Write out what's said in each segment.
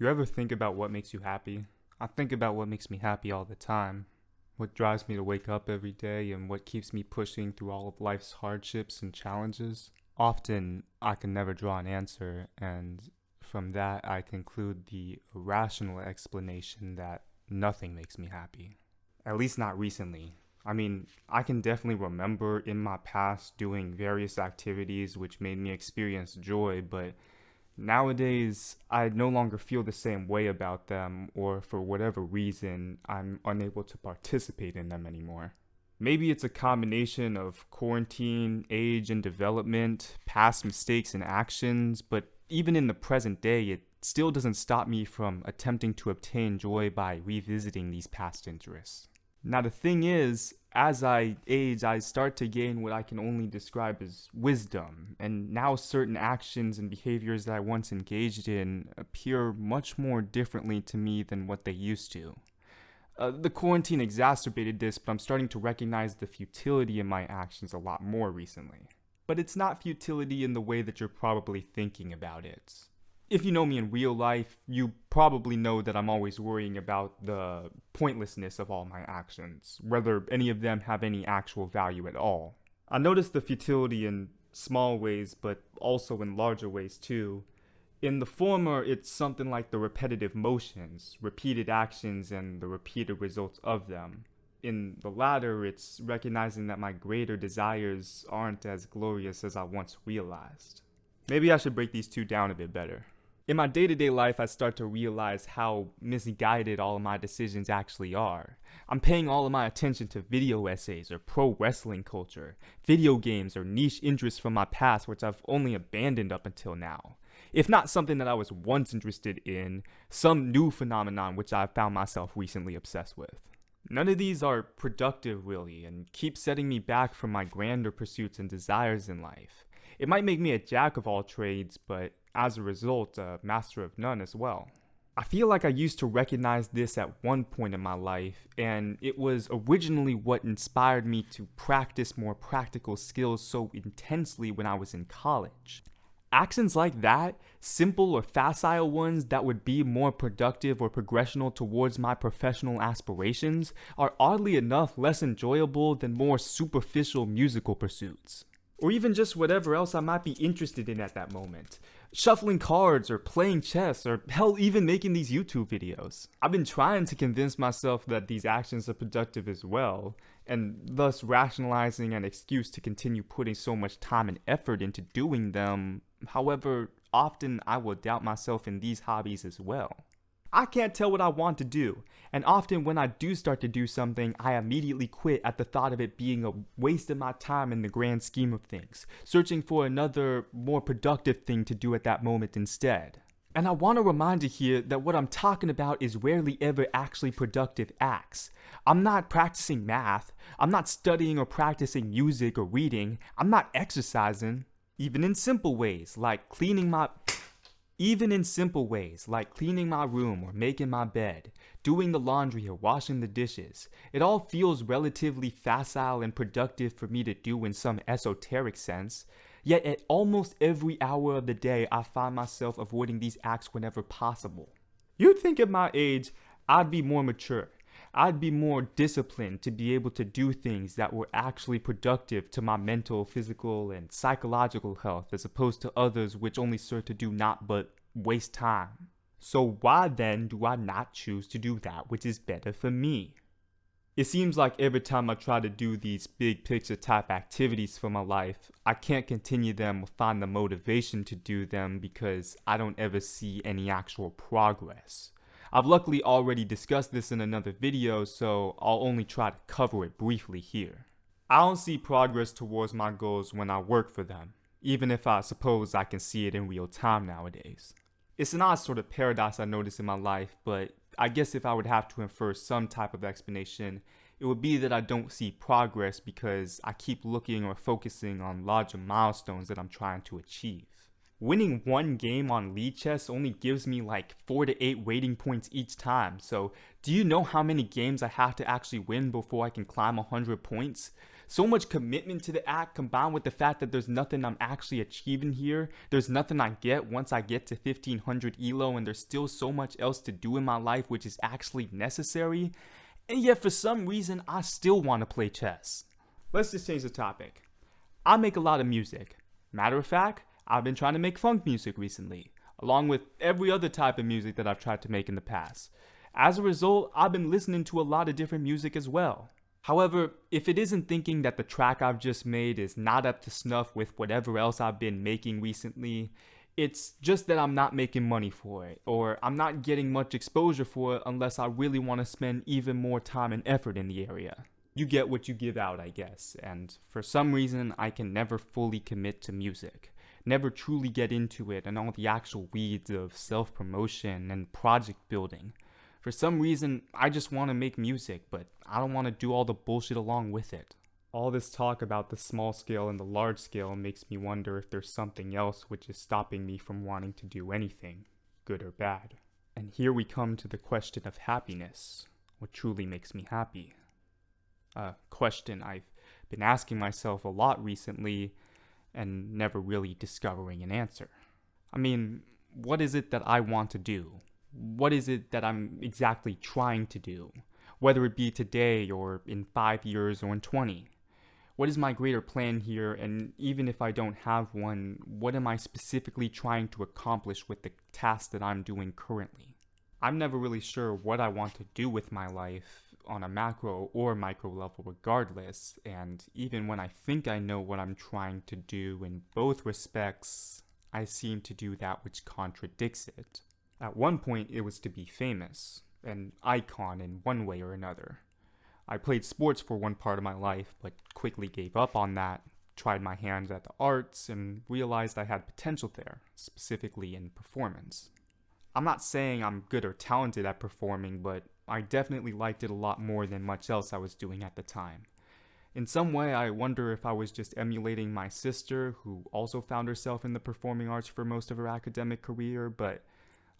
you ever think about what makes you happy? I think about what makes me happy all the time. What drives me to wake up every day and what keeps me pushing through all of life's hardships and challenges. Often, I can never draw an answer, and from that, I conclude the irrational explanation that nothing makes me happy. At least not recently. I mean, I can definitely remember in my past doing various activities which made me experience joy, but nowadays, I no longer feel the same way about them, or for whatever reason, I'm unable to participate in them anymore. Maybe it's a combination of quarantine, age and development, past mistakes and actions, but even in the present day, it still doesn't stop me from attempting to obtain joy by revisiting these past interests. Now the thing is, as I age, I start to gain what I can only describe as wisdom, and now certain actions and behaviors that I once engaged in appear much more differently to me than what they used to. The quarantine exacerbated this, but I'm starting to recognize the futility in my actions a lot more recently. But it's not futility in the way that you're probably thinking about it. If you know me in real life, you probably know that I'm always worrying about the pointlessness of all my actions, whether any of them have any actual value at all. I notice the futility in small ways, but also in larger ways too. In the former, it's something like the repetitive motions, repeated actions, and the repeated results of them. In the latter, it's recognizing that my greater desires aren't as glorious as I once realized. Maybe I should break these two down a bit better. In my day-to-day life, I start to realize how misguided all of my decisions actually are. I'm paying all of my attention to video essays or pro wrestling culture, video games or niche interests from my past which I've only abandoned up until now. If not something that I was once interested in, some new phenomenon which I've found myself recently obsessed with. None of these are productive really, and keep setting me back from my grander pursuits and desires in life. It might make me a jack of all trades, but as a result, a master of none as well. I feel like I used to recognize this at one point in my life, and it was originally what inspired me to practice more practical skills so intensely when I was in college. Actions like that, simple or facile ones that would be more productive or progressional towards my professional aspirations, are oddly enough less enjoyable than more superficial musical pursuits. Or even just whatever else I might be interested in at that moment. Shuffling cards, or playing chess, or hell, even making these YouTube videos. I've been trying to convince myself that these actions are productive as well, and thus rationalizing an excuse to continue putting so much time and effort into doing them. However, often I will doubt myself in these hobbies as well. I can't tell what I want to do, and often when I do start to do something, I immediately quit at the thought of it being a waste of my time in the grand scheme of things, searching for another, more productive thing to do at that moment instead. And I want to remind you here that what I'm talking about is rarely ever actually productive acts. I'm not practicing math, I'm not studying or practicing music or reading, I'm not exercising, even in simple ways like cleaning my room or making my bed, doing the laundry or washing the dishes. It all feels relatively facile and productive for me to do in some esoteric sense. Yet at almost every hour of the day, I find myself avoiding these acts whenever possible. You'd think at my age, I'd be more mature. I'd be more disciplined to be able to do things that were actually productive to my mental, physical, and psychological health, as opposed to others which only serve to do naught but waste time. So why then do I not choose to do that which is better for me? It seems like every time I try to do these big picture type activities for my life, I can't continue them or find the motivation to do them because I don't ever see any actual progress. I've luckily already discussed this in another video, so I'll only try to cover it briefly here. I don't see progress towards my goals when I work for them, even if I suppose I can see it in real time nowadays. It's an odd sort of paradox I notice in my life, but I guess if I would have to infer some type of explanation, it would be that I don't see progress because I keep looking or focusing on larger milestones that I'm trying to achieve. Winning one game on Lichess only gives me like 4 to 8 rating points each time, so do you know how many games I have to actually win before I can climb 100 points? So much commitment to the act combined with the fact that there's nothing I'm actually achieving here. There's nothing I get once I get to 1500 elo, and there's still so much else to do in my life which is actually necessary. And yet for some reason I still want to play chess. Let's just change the topic. I make a lot of music. Matter of fact, I've been trying to make funk music recently, along with every other type of music that I've tried to make in the past. As a result, I've been listening to a lot of different music as well. However, if it isn't thinking that the track I've just made is not up to snuff with whatever else I've been making recently, it's just that I'm not making money for it, or I'm not getting much exposure for it unless I really want to spend even more time and effort in the area. You get what you give out, I guess, and for some reason I can never fully commit to music, never truly get into it and all the actual weeds of self-promotion and project building. For some reason, I just want to make music, but I don't want to do all the bullshit along with it. All this talk about the small scale and the large scale makes me wonder if there's something else which is stopping me from wanting to do anything, good or bad. And here we come to the question of happiness. What truly makes me happy? A question I've been asking myself a lot recently and never really discovering an answer. I mean, what is it that I want to do? What is it that I'm exactly trying to do? Whether it be today or in 5 years or in 20. What is my greater plan here? And even if I don't have one, what am I specifically trying to accomplish with the task that I'm doing currently? I'm never really sure what I want to do with my life on a macro or micro level regardless, and even when I think I know what I'm trying to do in both respects, I seem to do that which contradicts it. At one point, it was to be famous, an icon in one way or another. I played sports for one part of my life, but quickly gave up on that, tried my hands at the arts, and realized I had potential there, specifically in performance. I'm not saying I'm good or talented at performing, but I definitely liked it a lot more than much else I was doing at the time. In some way, I wonder if I was just emulating my sister, who also found herself in the performing arts for most of her academic career, but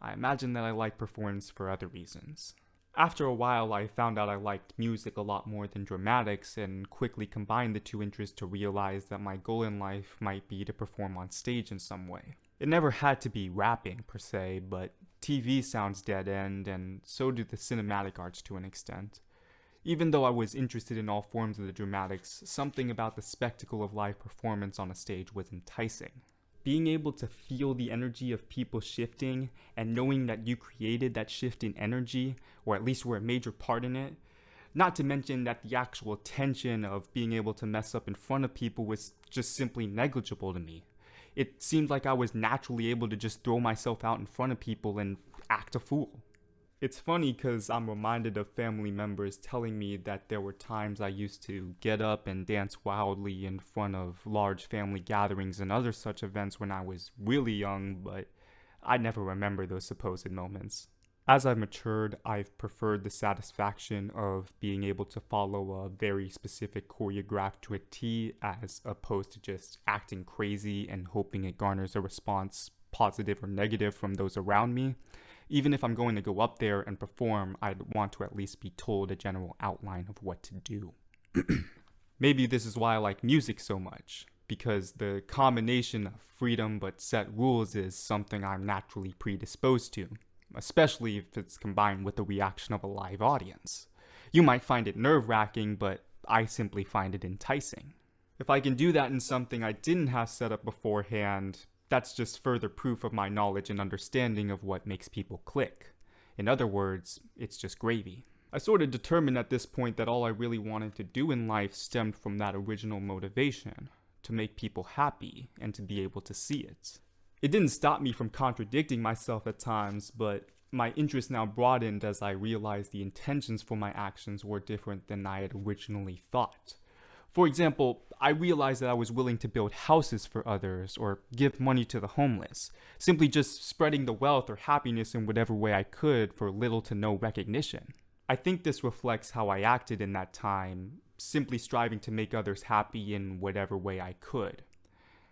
I imagine that I like performance for other reasons. After a while, I found out I liked music a lot more than dramatics and quickly combined the two interests to realize that my goal in life might be to perform on stage in some way. It never had to be rapping per se, but TV sounds dead end, and so do the cinematic arts to an extent. Even though I was interested in all forms of the dramatics, something about the spectacle of live performance on a stage was enticing. Being able to feel the energy of people shifting and knowing that you created that shift in energy, or at least were a major part in it, not to mention that the actual tension of being able to mess up in front of people was just simply negligible to me. It seemed like I was naturally able to just throw myself out in front of people and act a fool. It's funny because I'm reminded of family members telling me that there were times I used to get up and dance wildly in front of large family gatherings and other such events when I was really young, but I never remember those supposed moments. As I've matured, I've preferred the satisfaction of being able to follow a very specific choreograph to a T as opposed to just acting crazy and hoping it garners a response, positive or negative, from those around me. Even if I'm going to go up there and perform, I'd want to at least be told a general outline of what to do. Maybe this is why I like music so much, because the combination of freedom but set rules is something I'm naturally predisposed to, especially if it's combined with the reaction of a live audience. You might find it nerve-wracking, but I simply find it enticing. If I can do that in something I didn't have set up beforehand, that's just further proof of my knowledge and understanding of what makes people click. In other words, it's just gravy. I sort of determined at this point that all I really wanted to do in life stemmed from that original motivation, to make people happy and to be able to see it. It didn't stop me from contradicting myself at times, but my interest now broadened as I realized the intentions for my actions were different than I had originally thought. For example, I realized that I was willing to build houses for others or give money to the homeless, simply just spreading the wealth or happiness in whatever way I could for little to no recognition. I think this reflects how I acted in that time, simply striving to make others happy in whatever way I could.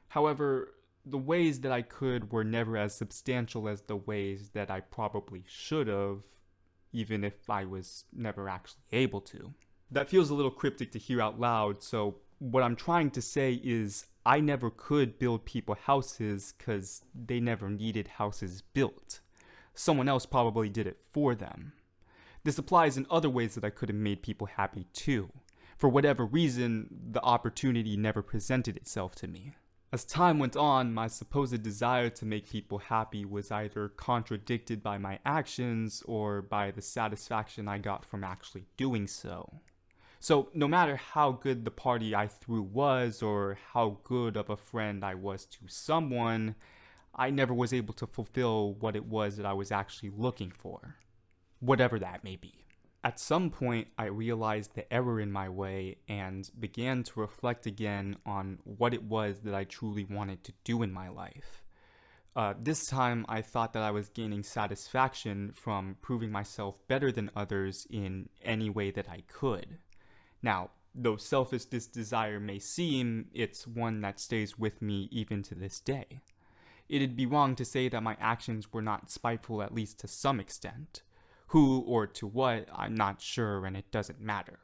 However, the ways that I could were never as substantial as the ways that I probably should have, even if I was never actually able to. That feels a little cryptic to hear out loud, so what I'm trying to say is I never could build people houses because they never needed houses built. Someone else probably did it for them. This applies in other ways that I could have made people happy too. For whatever reason, the opportunity never presented itself to me. As time went on, my supposed desire to make people happy was either contradicted by my actions or by the satisfaction I got from actually doing so. So no matter how good the party I threw was or how good of a friend I was to someone, I never was able to fulfill what it was that I was actually looking for, whatever that may be. At some point, I realized the error in my way and began to reflect again on what it was that I truly wanted to do in my life. This time, I thought that I was gaining satisfaction from proving myself better than others in any way that I could. Now, though selfish this desire may seem, it's one that stays with me even to this day. It'd be wrong to say that my actions were not spiteful, at least to some extent. Who or to what, I'm not sure, and it doesn't matter.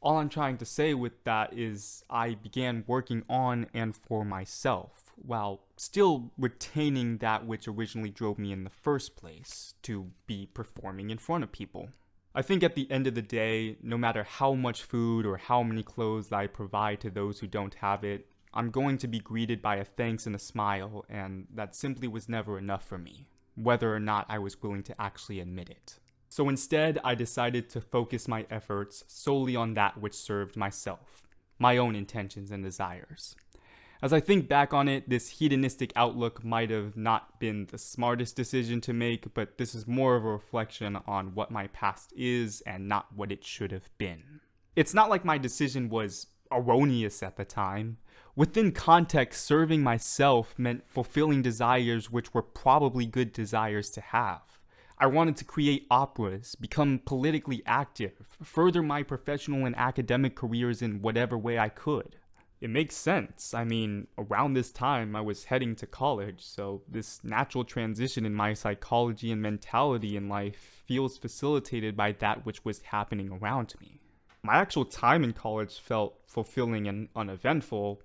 All I'm trying to say with that is I began working on and for myself, while still retaining that which originally drove me in the first place, to be performing in front of people. I think at the end of the day, no matter how much food or how many clothes I provide to those who don't have it, I'm going to be greeted by a thanks and a smile, and that simply was never enough for me, whether or not I was willing to actually admit it. So instead, I decided to focus my efforts solely on that which served myself, my own intentions and desires. As I think back on it, this hedonistic outlook might have not been the smartest decision to make, but this is more of a reflection on what my past is and not what it should have been. It's not like my decision was erroneous at the time. Within context, serving myself meant fulfilling desires which were probably good desires to have. I wanted to create operas, become politically active, further my professional and academic careers in whatever way I could. It makes sense. I mean, around this time I was heading to college, so this natural transition in my psychology and mentality in life feels facilitated by that which was happening around me. My actual time in college felt fulfilling and uneventful,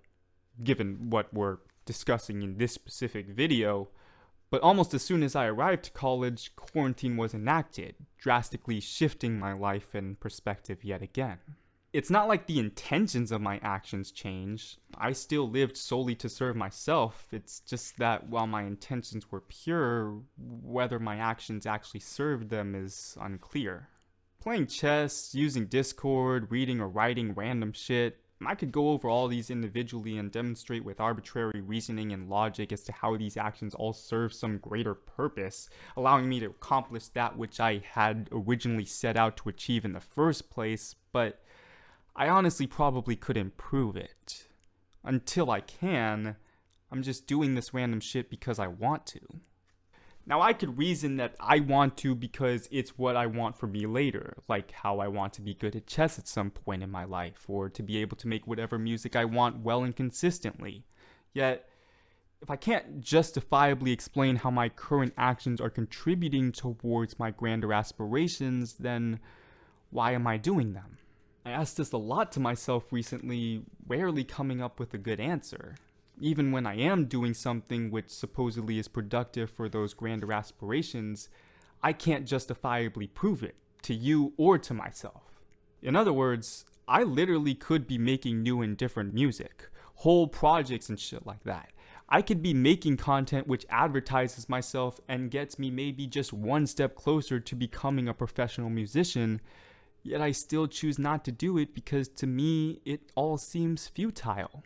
given what we're discussing in this specific video. But almost as soon as I arrived to college, quarantine was enacted, drastically shifting my life and perspective yet again. It's not like the intentions of my actions changed. I still lived solely to serve myself. It's just that while my intentions were pure, whether my actions actually served them is unclear. Playing chess, using Discord, reading or writing random shit, I could go over all these individually and demonstrate with arbitrary reasoning and logic as to how these actions all serve some greater purpose, allowing me to accomplish that which I had originally set out to achieve in the first place, but I honestly probably couldn't prove it. Until I can, I'm just doing this random shit because I want to. Now I could reason that I want to because it's what I want for me later, like how I want to be good at chess at some point in my life, or to be able to make whatever music I want well and consistently. Yet, if I can't justifiably explain how my current actions are contributing towards my grander aspirations, then why am I doing them? I asked this a lot to myself recently, rarely coming up with a good answer. Even when I am doing something which supposedly is productive for those grander aspirations, I can't justifiably prove it, to you or to myself. In other words, I literally could be making new and different music, whole projects and shit like that. I could be making content which advertises myself and gets me maybe just one step closer to becoming a professional musician, yet I still choose not to do it because to me, it all seems futile.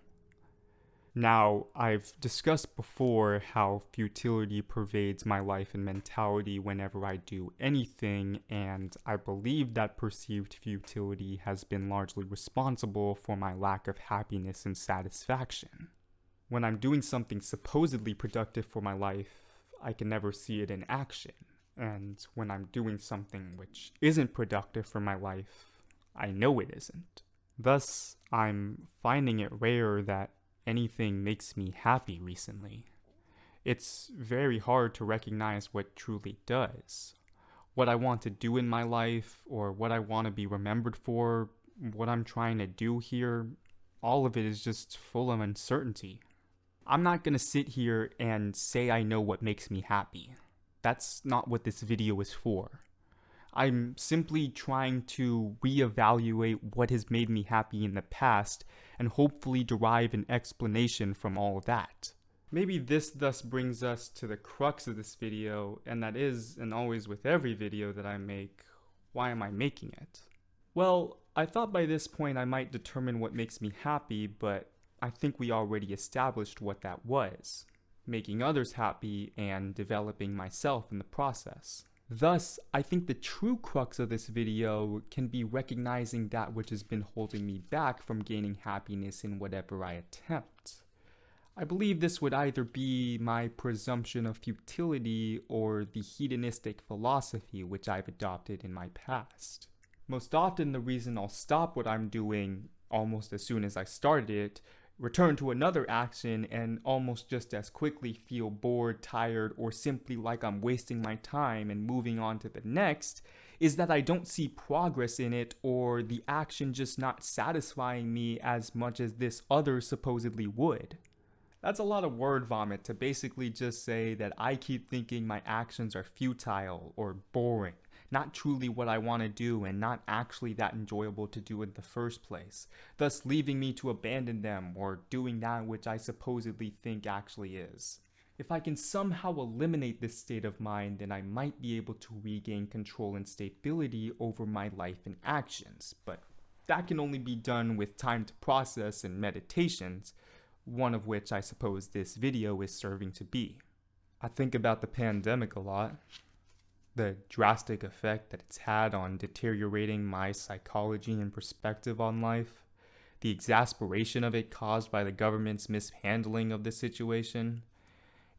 Now, I've discussed before how futility pervades my life and mentality whenever I do anything, and I believe that perceived futility has been largely responsible for my lack of happiness and satisfaction. When I'm doing something supposedly productive for my life, I can never see it in action, and when I'm doing something which isn't productive for my life, I know it isn't. Thus, I'm finding it rare that anything makes me happy recently. It's very hard to recognize what truly does. What I want to do in my life, or what I want to be remembered for, what I'm trying to do here, all of it is just full of uncertainty. I'm not gonna sit here and say I know what makes me happy. That's not what this video is for. I'm simply trying to reevaluate what has made me happy in the past and hopefully derive an explanation from all of that. Maybe this thus brings us to the crux of this video, and that is, and always with every video that I make, why am I making it? Well, I thought by this point I might determine what makes me happy, but I think we already established what that was: making others happy and developing myself in the process. Thus, I think the true crux of this video can be recognizing that which has been holding me back from gaining happiness in whatever I attempt. I believe this would either be my presumption of futility or the hedonistic philosophy which I've adopted in my past. Most often the reason I'll stop what I'm doing almost as soon as I started it, return to another action, and almost just as quickly feel bored, tired, or simply like I'm wasting my time and moving on to the next, is that I don't see progress in it, or the action just not satisfying me as much as this other supposedly would. That's a lot of word vomit to basically just say that I keep thinking my actions are futile or boring, not truly what I want to do and not actually that enjoyable to do in the first place, thus leaving me to abandon them or doing that which I supposedly think actually is. If I can somehow eliminate this state of mind, then I might be able to regain control and stability over my life and actions, but that can only be done with time to process and meditations, one of which I suppose this video is serving to be. I think about the pandemic a lot, the drastic effect that it's had on deteriorating my psychology and perspective on life, the exasperation of it caused by the government's mishandling of the situation.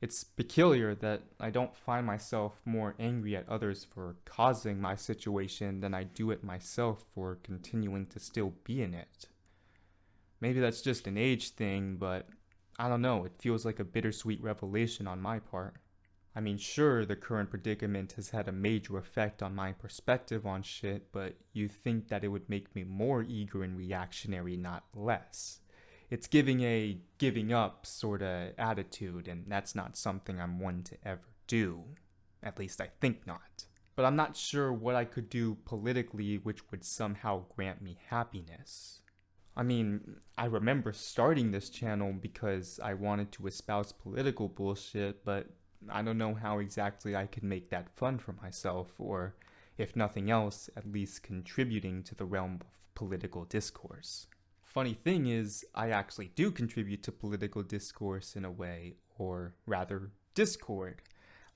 It's peculiar that I don't find myself more angry at others for causing my situation than I do at myself for continuing to still be in it. Maybe that's just an age thing, but I don't know, it feels like a bittersweet revelation on my part. I mean, sure, the current predicament has had a major effect on my perspective on shit, but you think that it would make me more eager and reactionary, not less. It's giving a giving up sorta attitude, and that's not something I'm one to ever do. At least I think not. But I'm not sure what I could do politically which would somehow grant me happiness. I mean, I remember starting this channel because I wanted to espouse political bullshit, but I don't know how exactly I could make that fun for myself, or, if nothing else, at least contributing to the realm of political discourse. Funny thing is, I actually do contribute to political discourse in a way, or rather, Discord.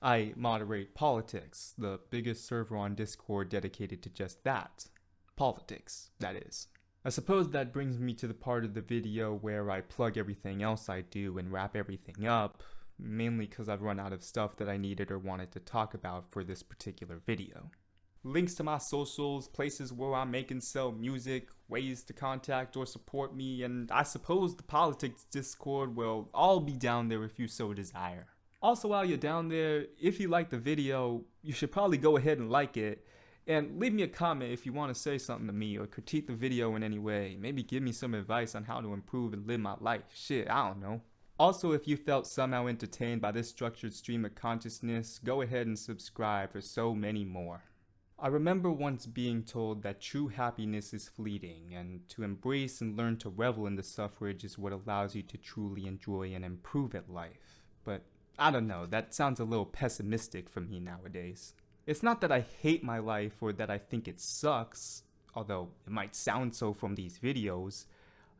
I moderate politics, the biggest server on Discord dedicated to just that. Politics, that is. I suppose that brings me to the part of the video where I plug everything else I do and wrap everything up, mainly because I've run out of stuff that I needed or wanted to talk about for this particular video. Links to my socials, places where I make and sell music, ways to contact or support me, and I suppose the politics Discord will all be down there if you so desire. Also, while you're down there, if you like the video, you should probably go ahead and like it, and leave me a comment if you want to say something to me or critique the video in any way. Maybe give me some advice on how to improve and live my life. Shit, I don't know. Also, if you felt somehow entertained by this structured stream of consciousness, go ahead and subscribe for so many more. I remember once being told that true happiness is fleeting, and to embrace and learn to revel in the suffrage is what allows you to truly enjoy and improve at life. But I don't know, that sounds a little pessimistic for me nowadays. It's not that I hate my life or that I think it sucks, although it might sound so from these videos.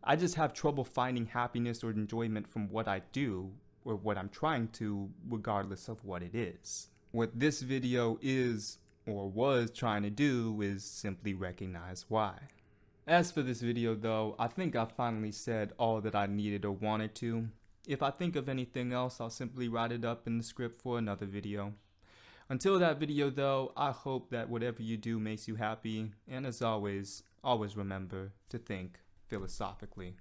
I just have trouble finding happiness or enjoyment from what I do, or what I'm trying to, regardless of what it is. What this video is, or was trying to do, is simply recognize why. As for this video though, I think I finally said all that I needed or wanted to. If I think of anything else, I'll simply write it up in the script for another video. Until that video though, I hope that whatever you do makes you happy, and as always remember to think philosophically.